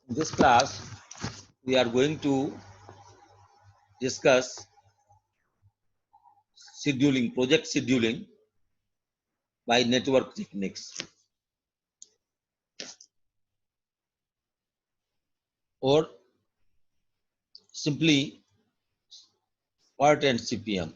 In this class, we are going to discuss scheduling, project scheduling by network techniques, or simply PERT and CPM.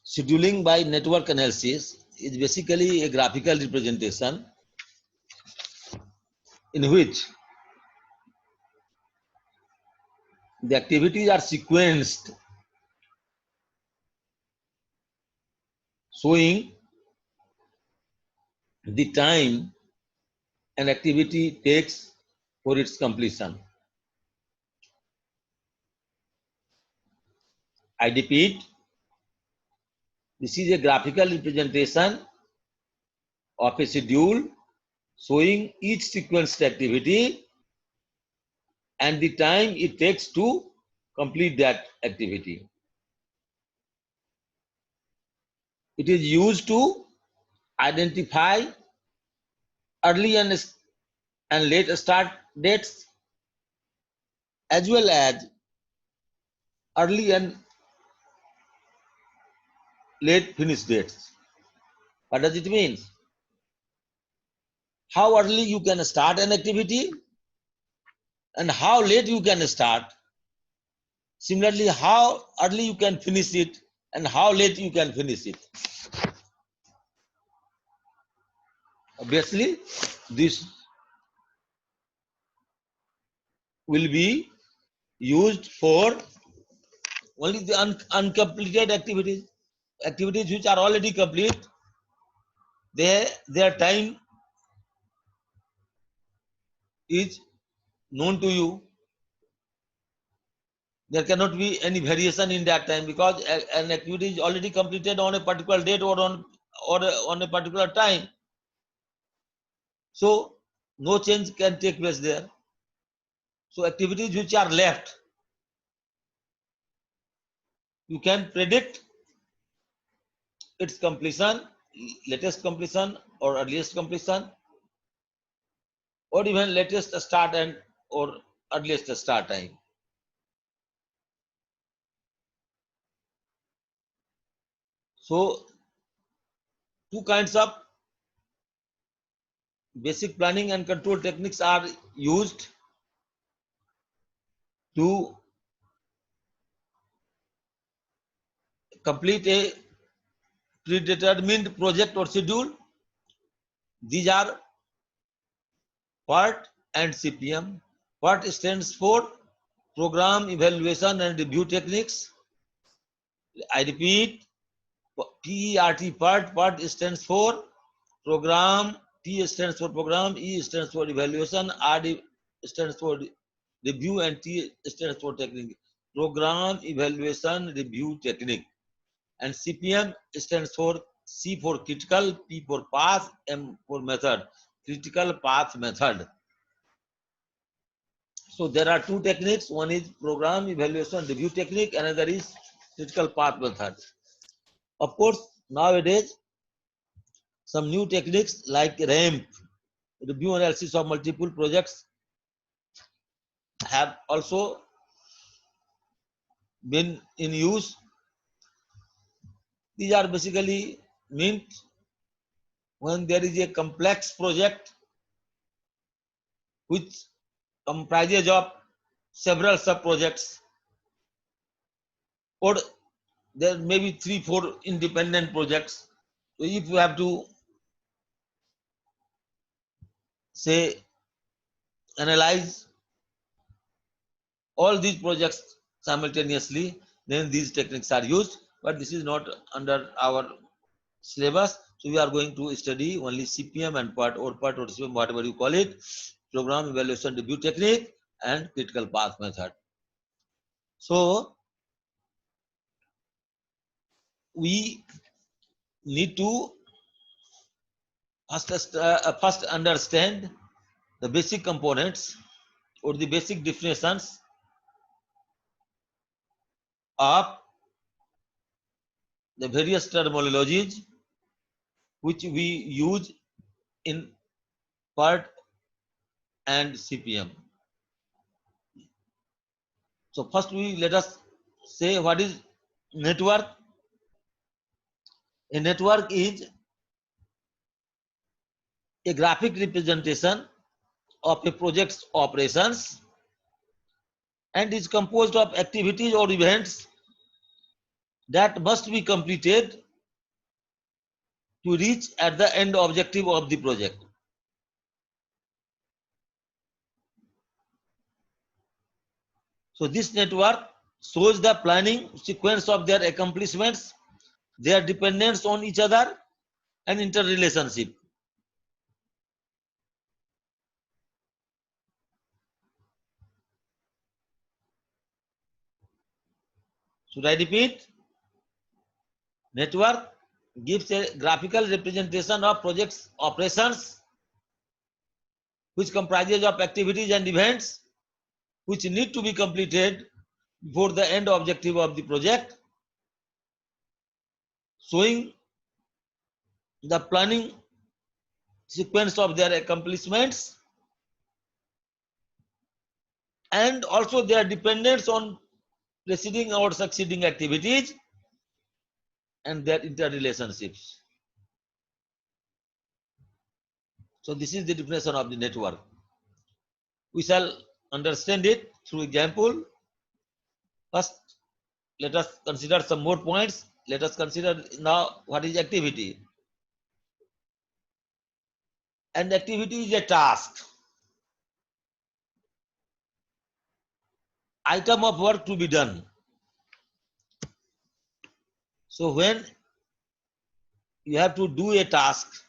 Scheduling by network analysis is basically a graphical representation in which the activities are sequenced, showing the time an activity takes for its completion. I repeat, this is a graphical representation of a schedule showing each sequenced activity and the time it takes to complete that activity. It is used to identify early and late start dates as well as early and late finish dates. What does it mean? How early you can start an activity and how late you can start. Similarly, how early you can finish it and how late you can finish it. Obviously, this will be used for only the uncompleted activities. Activities which are already complete, their time is known to you. There cannot be any variation in that time because an activity is already completed on a particular date or on a particular time. So no change can take place there. So activities which are left, you can predict its completion, latest completion or earliest completion, or even latest start and or earliest start time. So two kinds of basic planning and control techniques are used to complete a predetermined project or schedule. These are PERT and CPM. PERT stands for Program Evaluation and Review Techniques. I repeat, PERT, PERT stands for Program, P stands for Program, E stands for Evaluation, R stands for Review, and T stands for Technique. Program Evaluation Review Technique. And CPM stands for C for critical, P for path, M for method. Critical path method. So there are two techniques. One is program evaluation review technique, another is critical path method. Of course, nowadays some new techniques like RAMP, review analysis of multiple projects, have also been in use. These are basically meant when there is a complex project which comprises of several sub-projects, or there may be 3-4 independent projects. So if you have to say analyze all these projects simultaneously, then these techniques are used, but this is not under our syllabus. So we are going to study only CPM and PERT or CPM, whatever you call it, program evaluation review technique and critical path method. So we need to first understand the basic components or the basic definitions of the various terminologies which we use in PERT and CPM. So first let us say what is network. A network is a graphic representation of a project's operations and is composed of activities or events that must be completed to reach at the end objective of the project. So this network shows the planning sequence of their accomplishments, their dependence on each other, and interrelationship. Should I repeat? Network gives a graphical representation of project's operations, which comprises of activities and events which need to be completed before the end objective of the project, showing the planning sequence of their accomplishments and also their dependence on preceding or succeeding activities and their interrelationships. So this is the definition of the network. We shall understand it through example. First, let us consider some more points. Let us consider now what is activity. An activity is a task, item of work to be done. So when you have to do a task,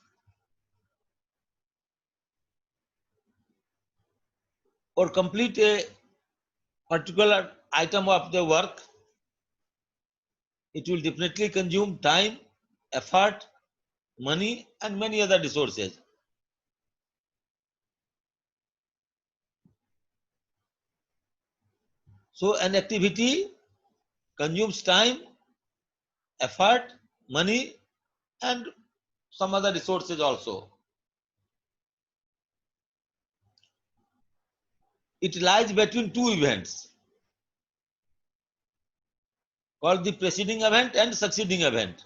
or complete a particular item of the work, it will definitely consume time, effort, money, and many other resources. So an activity consumes time, effort, money, and some other resources also. It lies between two events called the preceding event and succeeding event.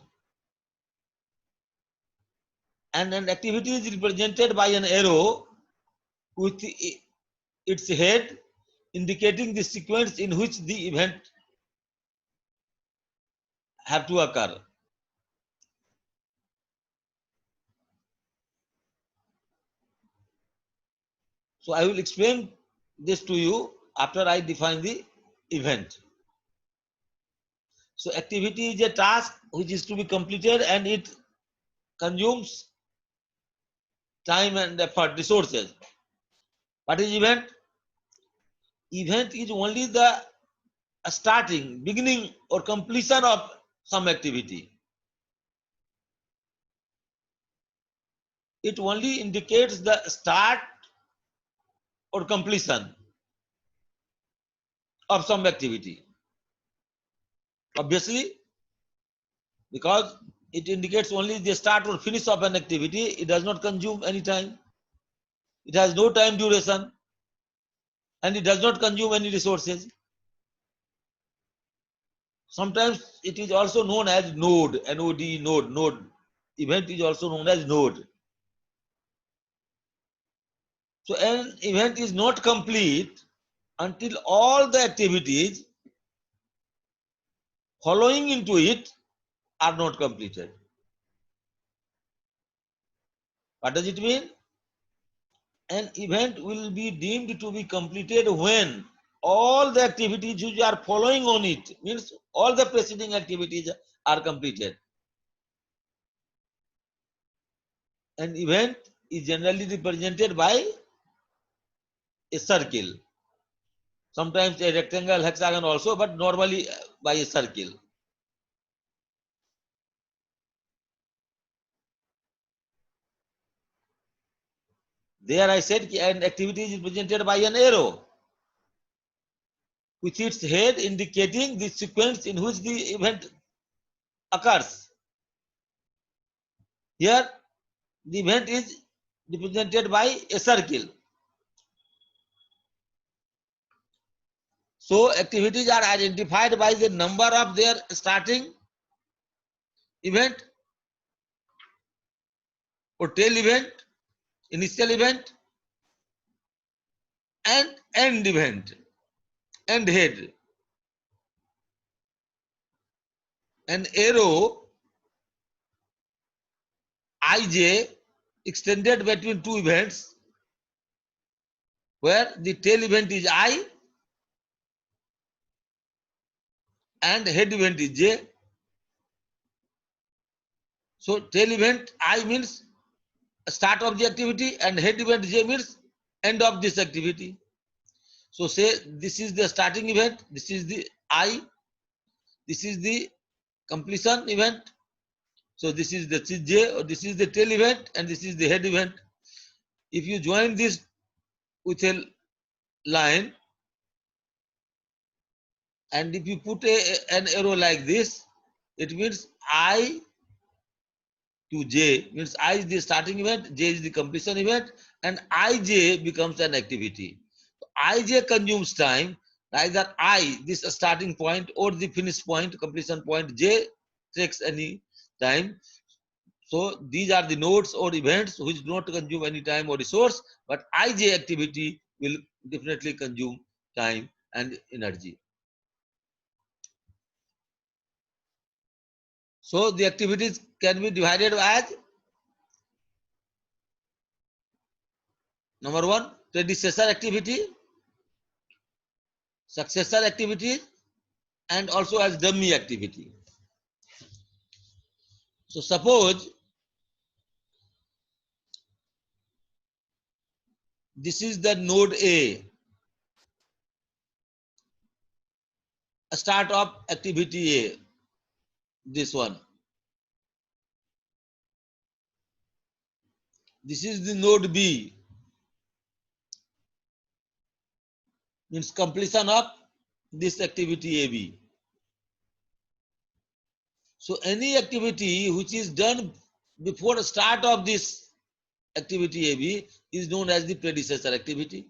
And an activity is represented by an arrow with its head indicating the sequence in which the event have to occur. So I will explain this to you after I define the event. So activity is a task which is to be completed and it consumes time and effort, resources. What is event? Event is only the starting, beginning or completion of some activity. It only indicates the start or completion of some activity. Obviously, because it indicates only the start or finish of an activity, it does not consume any time. It has no time duration and it does not consume any resources. Sometimes it is also known as node, N-O-D, node. Event is also known as node. So an event is not complete until all the activities following into it are not completed. What does it mean? An event will be deemed to be completed when all the activities which are following on it, means all the preceding activities are completed. An event is generally represented by a circle, sometimes a rectangle, hexagon also, but normally by a circle. There I said an activity is represented by an arrow with its head indicating the sequence in which the event occurs. Here, the event is represented by a circle. So, activities are identified by the number of their starting event or tail event, initial event, and end event, end head. An arrow ij extended between two events where the tail event is I and head event is j. So tail event I means start of the activity and head event j means end of this activity. So say this is the starting event, this is the I, this is the completion event. So this is the j, or this is the tail event, and this is the head event. If you join this with a line, and if you put an arrow like this, it means I to j, means I is the starting event, j is the completion event, and ij becomes an activity. Ij consumes time, neither I, this starting point, or the finish point, completion point, j takes any time. So these are the nodes or events which do not consume any time or resource, but ij activity will definitely consume time and energy. So the activities can be divided as number one, predecessor activity, successor activity, and also as dummy activity. So suppose this is the node A, a start of activity A, this one. This is the node B, means completion of this activity AB. So any activity which is done before the start of this activity AB is known as the predecessor activity.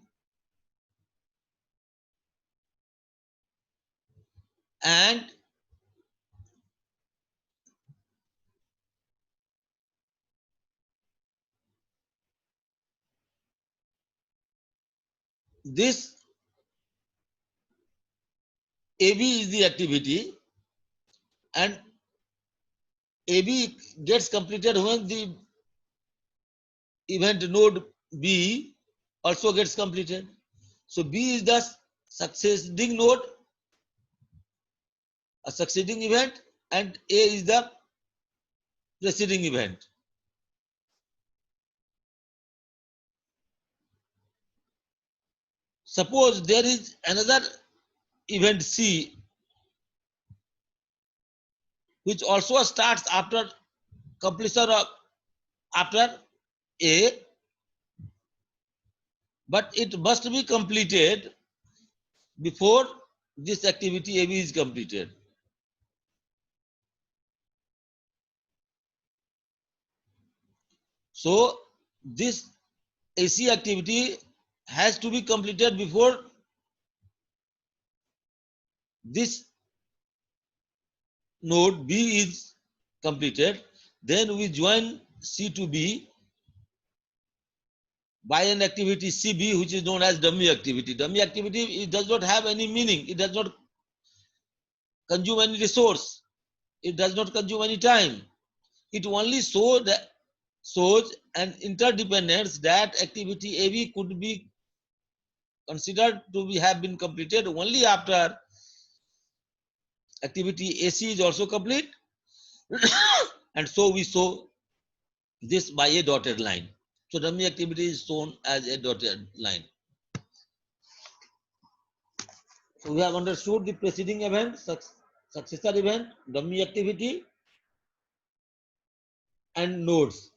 And this AB is the activity, and AB gets completed when the event node B also gets completed. So B is the succeeding node, a succeeding event, and A is the preceding event. Suppose there is another event C which also starts after completion of after A, but it must be completed before this activity AB is completed. So this AC activity has to be completed before this node B is completed. Then we join C to B by an activity CB, which is known as dummy activity. Dummy activity, it does not have any meaning. It does not consume any resource. It does not consume any time. It only shows an interdependence that activity AB could be considered to have been completed only after activity AC is also complete. And so we show this by a dotted line. So dummy activity is shown as a dotted line. So we have understood the preceding event, successor event, dummy activity, and nodes.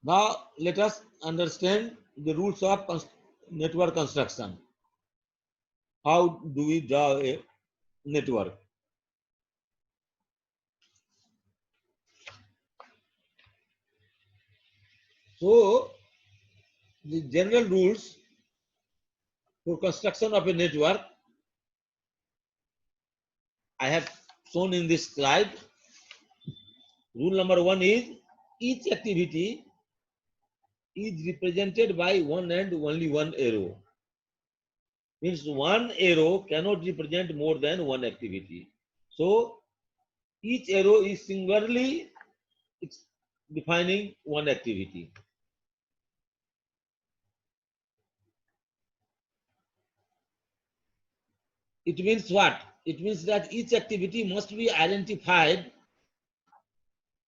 Now let us understand the rules of network construction. How do we draw a network. So the general rules for construction of a network I have shown in this slide. Rule number 1 is each activity is represented by one and only one arrow. Means one arrow cannot represent more than one activity. So each arrow is singularly defining one activity. It means what? It means that each activity must be identified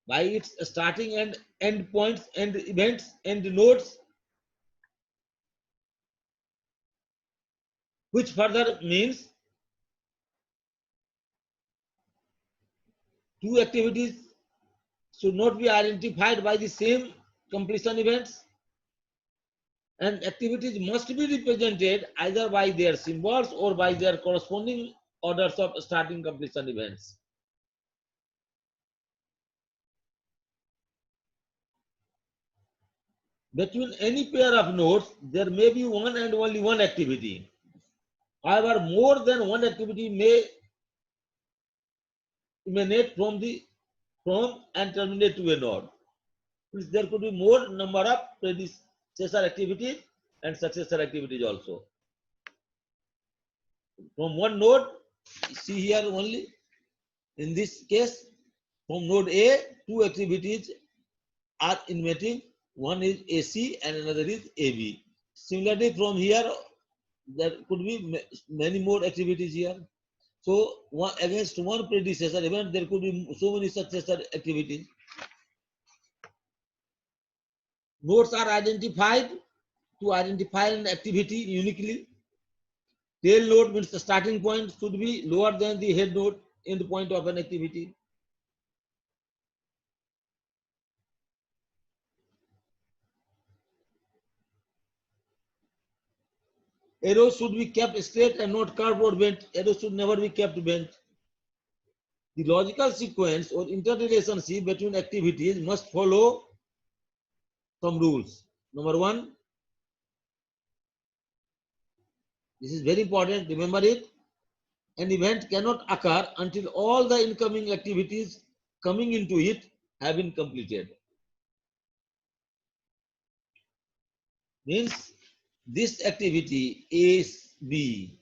by its starting and end points and events and nodes, which further means two activities should not be identified by the same completion events, and activities must be represented either by their symbols or by their corresponding orders of starting completion events. Between any pair of nodes, there may be one and only one activity. However, more than one activity may emanate from and terminate to a node. There could be more number of predecessor activities and successor activities also. From one node, see here only, in this case, from node A, two activities are emitting. One is AC and another is AB. Similarly, from here, there could be many more activities here. So, against one predecessor event, there could be so many successor activities. Nodes are identified to identify an activity uniquely. Tail node means the starting point should be lower than the head node end point of an activity. Arrows should be kept straight and not curved or bent. Arrows should never be kept bent. The logical sequence or interrelationship between activities must follow some rules. Number 1, this is very important, remember it. An event cannot occur until all the incoming activities coming into it have been completed. Means this activity AB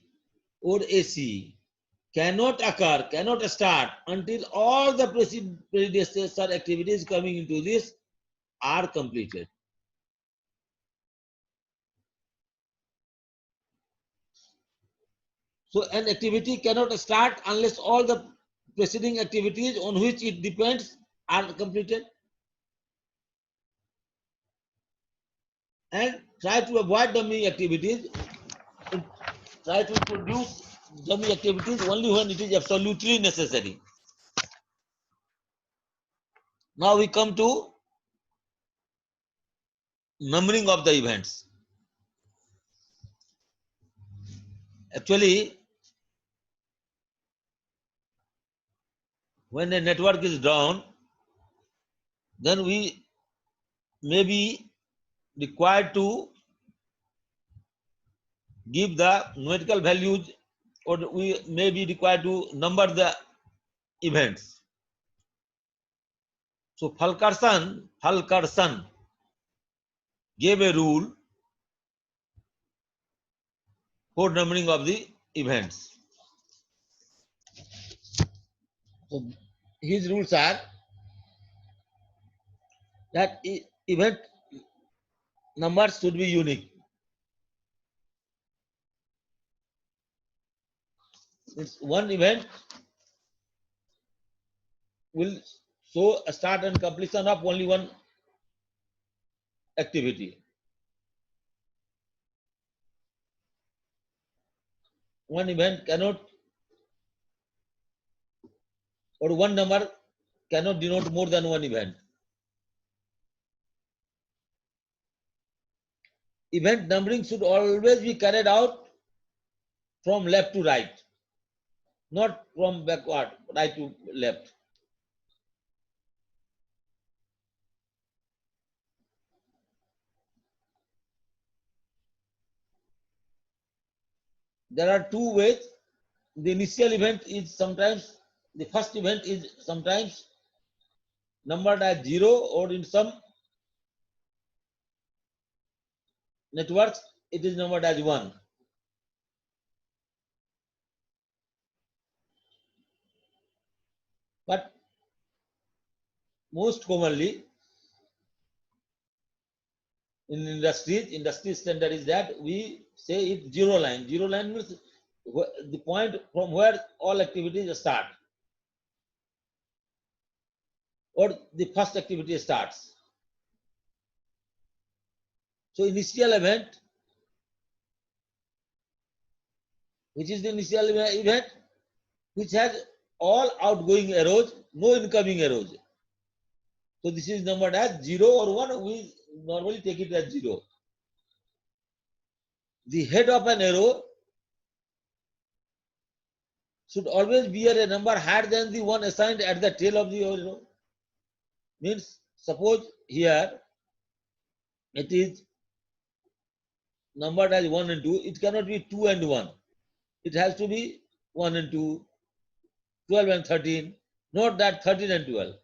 or AC cannot occur, cannot start until all the predecessor activities coming into this are completed. So an activity cannot start unless all the preceding activities on which it depends are completed. And try to avoid dummy activities. Try to produce dummy activities only when it is absolutely necessary. Now we come to numbering of the events. Actually, when a network is down, then we may be required to give the numerical values, or we may be required to number the events. So Fulkerson gave a rule for numbering of the events. So his rules are that event numbers should be unique. It's one event will show a start and completion of only one activity. One event cannot, or one number cannot denote more than one event. Event numbering should always be carried out from left to right, not from backward, right to left. There are two ways. The initial event is sometimes, the first event is sometimes numbered as 0, or in some networks it is numbered as 1. But most commonly in industry standard is that we say it 0 line. 0 line means the point from where all activities start, or the first activity starts. So initial event, which is the initial event, which has all outgoing arrows, no incoming arrows. So this is numbered as 0 or 1. We normally take it as 0. The head of an arrow should always bear a number higher than the one assigned at the tail of the arrow. Means, suppose here it is numbered as 1 and 2. It cannot be 2 and 1. It has to be 1 and 2, 12 and 13, not that 13 and 12.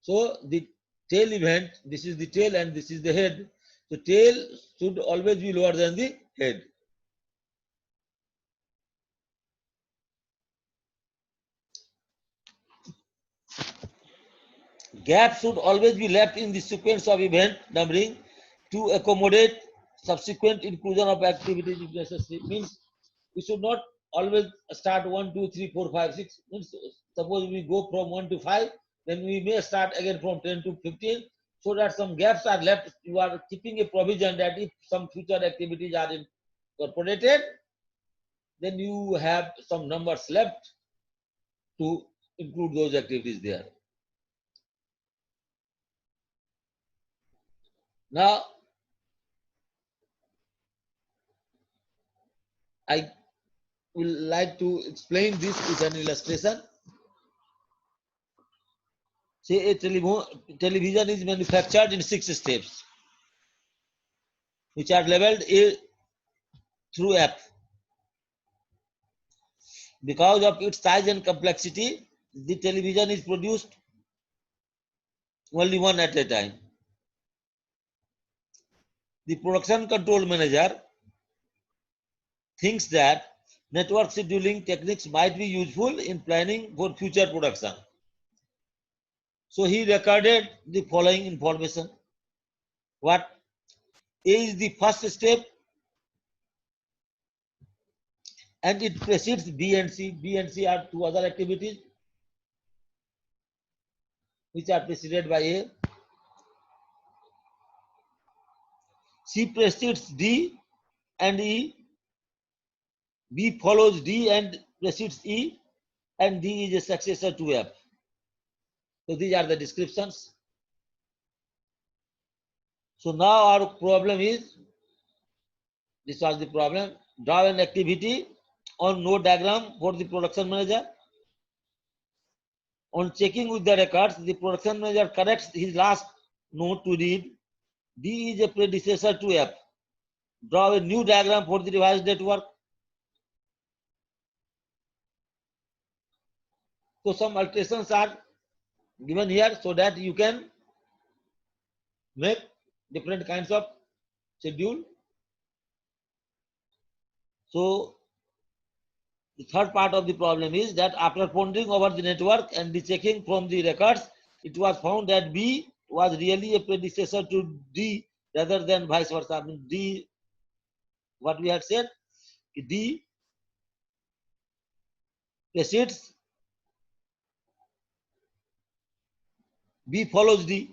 So the tail event, this is the tail and this is the head. So tail should always be lower than the head. Gaps should always be left in the sequence of event numbering to accommodate subsequent inclusion of activities if necessary. Means we should not always start 1, 2, 3, 4, 5, 6. Means suppose we go from 1 to 5, then we may start again from 10 to 15, so that some gaps are left. You are keeping a provision that if some future activities are incorporated, then you have some numbers left to include those activities there. Now, I will like to explain this with an illustration. Say a television is manufactured in 6 steps, which are labeled A through F. Because of its size and complexity, the television is produced only one at a time. The production control manager thinks that network scheduling techniques might be useful in planning for future production. So he recorded the following information. What? A is the first step and it precedes B and C. B and C are two other activities which are preceded by A. C precedes D and E. B follows D and precedes E, and D is a successor to F. So these are the descriptions. So now our problem is, this was the problem, draw an activity on node diagram for the production manager. On checking with the records, the production manager corrects his last node to read D is a predecessor to F. Draw a new diagram for the revised network. So some alterations are given here so that you can make different kinds of schedule. So the third part of the problem is that after pondering over the network and the checking from the records, it was found that B was really a predecessor to D rather than vice versa. I mean D, what we had said, D precedes, B follows D.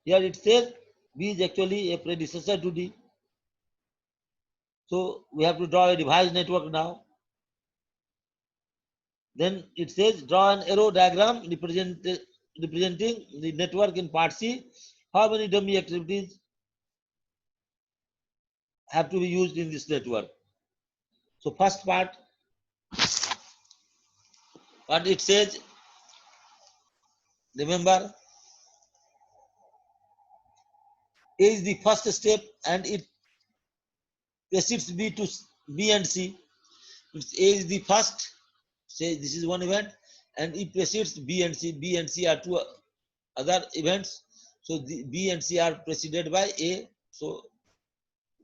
Here it says B is actually a predecessor to D. So we have to draw a revised network now. Then it says draw an arrow diagram representing the network in part C. How many dummy activities have to be used in this network? So first part, What it says, remember, A is the first step and it precedes B to B and C. If A is the first, say this is one event, and it precedes B and C. B and C are two other events. So the B and C are preceded by A. So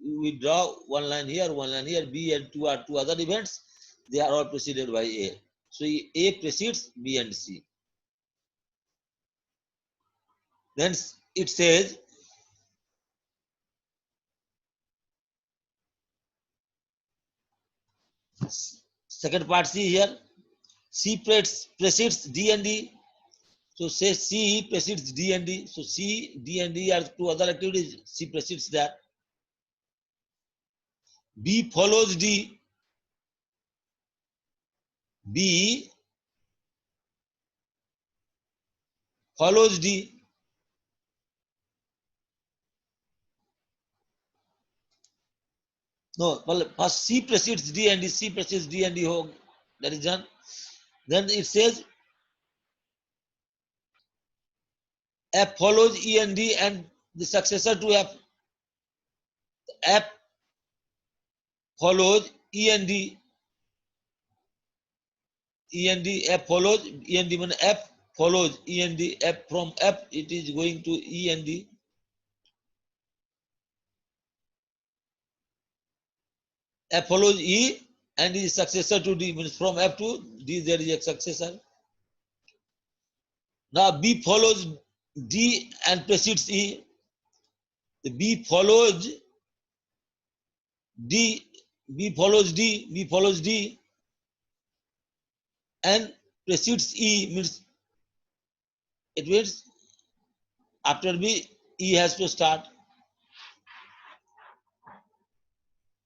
we draw one line here, one line here. B and two are two other events. They are all preceded by A. So A precedes B and C. Then it says, second part C here, C precedes D and D. So say C precedes D and D. So C, D and D are two other activities. C precedes that. B follows D. B follows D. No, well, first C precedes D and D. C precedes D and D. Oh, that is done. Then it says F follows E and D and the successor to F. F follows E and D. E and D, F follows E and D. When F follows E and D, F from F it is going to E and D. F follows E and is successor to D, means from F to D there is a successor. Now B follows D and precedes E. The B follows D, B follows D, B follows D and precedes E, means it means after B, E has to start.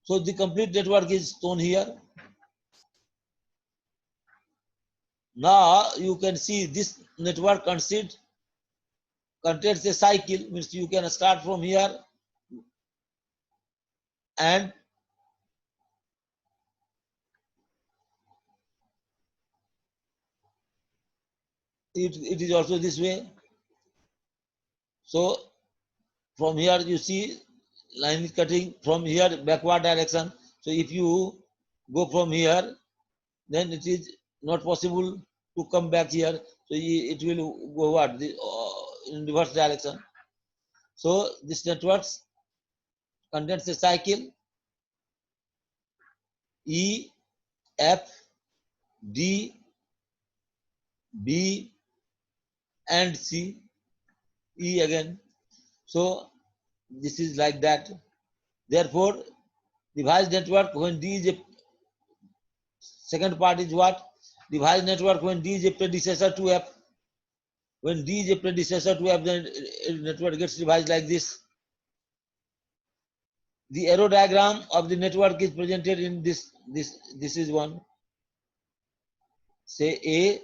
So the complete network is shown here. Now you can see this network contains a cycle, means you can start from here and it is also this way. So from here you see line is cutting from here backward direction. So if you go from here, then it is not possible to come back here. So it will go what in reverse direction. So this network contains a cycle E, F, D, B, and C, E again. So this is like that. Therefore, device network when D is a second part is what? Device network when D is a predecessor to F. When D is a predecessor to F, then network gets devised like this. The arrow diagram of the network is presented in this. This is one. Say A.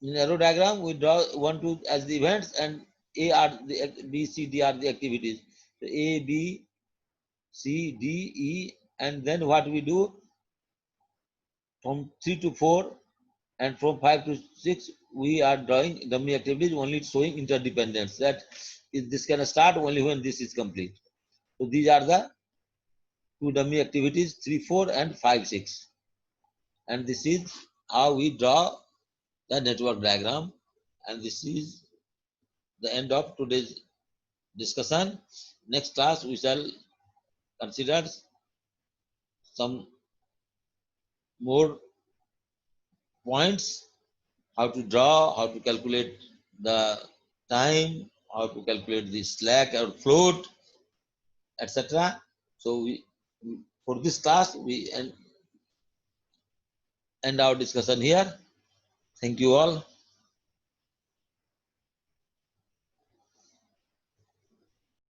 In arrow diagram, we draw 1, 2 as the events, and A are the B, C, D are the activities. So A, B, C, D, E, and then what we do from 3 to 4 and from 5 to 6, we are drawing dummy activities only showing interdependence. That is, this can start only when this is complete. So these are the two dummy activities 3, 4 and 5, 6. And this is how we draw the network diagram. And this is the end of today's discussion. Next class we shall consider some more points, how to draw, how to calculate the time, how to calculate the slack or float, etc. So we for this class we end our discussion here. Thank you all.